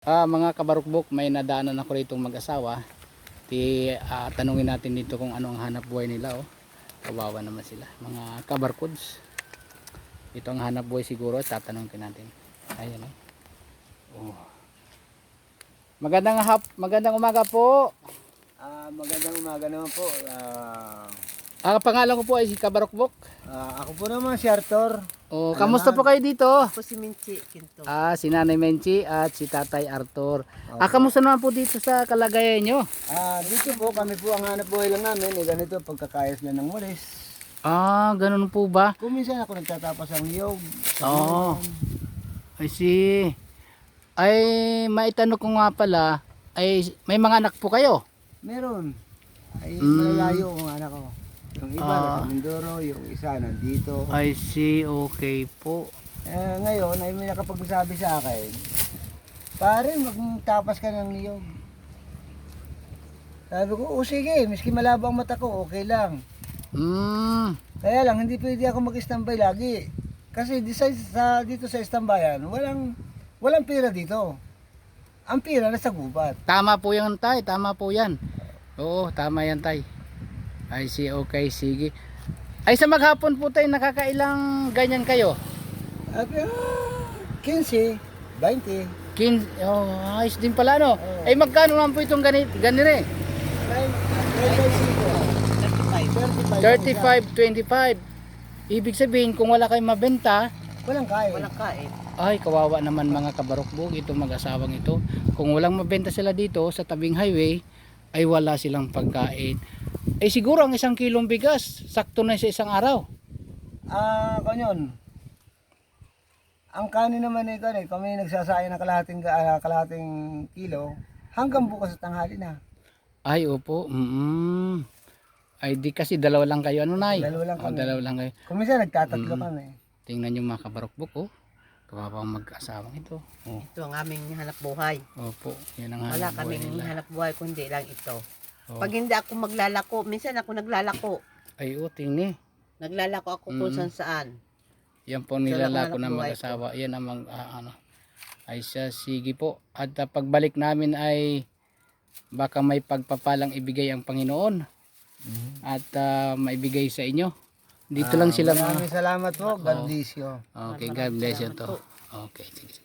Mga kabarukbok, may nadaanan ako rito mag-asawa. Tanungin natin dito kung ano ang hanap buhay nila. Oh. Kawawa naman sila. Mga kabarkuds. Ito ang hanap buhay siguro. Tatanungin natin. Ayan oh. Magandang umaga po. Magandang umaga naman po. Pangalan ko po ay si Kabarukbok. Ako po naman si Arthur. Oh, kamusta po kayo dito? Ako si Minchi Quinto. Si Nanay Menchi at si Tatay Arthur. Kamusta naman po dito sa kalagayan nyo? Dito po kami po ang hanap buhay lang namin. Ganito pagkakayos na ng walis. Ganun po ba? Kung minsan ako nagtatapas ang niyog. I see. Ay, maitanong ko nga pala, ay may mga anak po kayo? Meron. Ay, malalayo ang anak ko. Yung iba nasa Mindoro, yung isa nandito. I see, okay po. Ngayon ay may nakapagsabi sa akin, pare magtapas ka ng niyog. Sabi ko, sige, miski malabo ang mata ko, okay lang. Kaya lang, hindi pwede ako mag-standby lagi. Kasi dito sa istambayan, walang pira dito. Ang pira nasa gubat. Tama po yan, tay. Tama po yan. Oo, tama yan, tay. I see, okay, sige. Ay, sa maghapon po tayo, nakakailang ganyan kayo? 15, 20. 15, ayos din pala, no? Ay, magkano naman po itong ganire? 35, 25. Ibig sabihin, kung wala kayong mabenta, Walang kain. Walang kain. ay, kawawa naman mga kabarukbog, itong mag-asawang ito. Kung walang mabenta sila dito sa tabing highway, ay wala silang pagkain. Siguro ang 1 kilong bigas, sakto na sa isang araw. Kanyon. Ang kanin naman ito, kami nagsasayang ng kalahating kilo hanggang bukas sa tanghali na. Ay, opo. Ay, di kasi dalawa lang kayo, ano, Nay? Dalawa lang kami. Dalawa lang kayo. Kung minsan nagtatatlo kami. Tingnan yung mga kabarukbok, oh. Kawawa ang mag-asawang ito. Oh. Ito ang aming hanap buhay. Opo, yan ang Wala hanap buhay kaming nila. hanap buhay kundi lang ito. Oh. Pag hindi ako maglalako, minsan ako naglalako. Ay, tingni. Naglalako ako kung saan. Yan po nilalako hanap ng buhay mag-asawa. Yan ang ay siya, sige po. At pagbalik namin ay baka may pagpapalang ibigay ang Panginoon. At maibigay sa inyo. Dito lang sila. Maraming salamat po. God bless you. Okay, God bless you to. Okay, sige.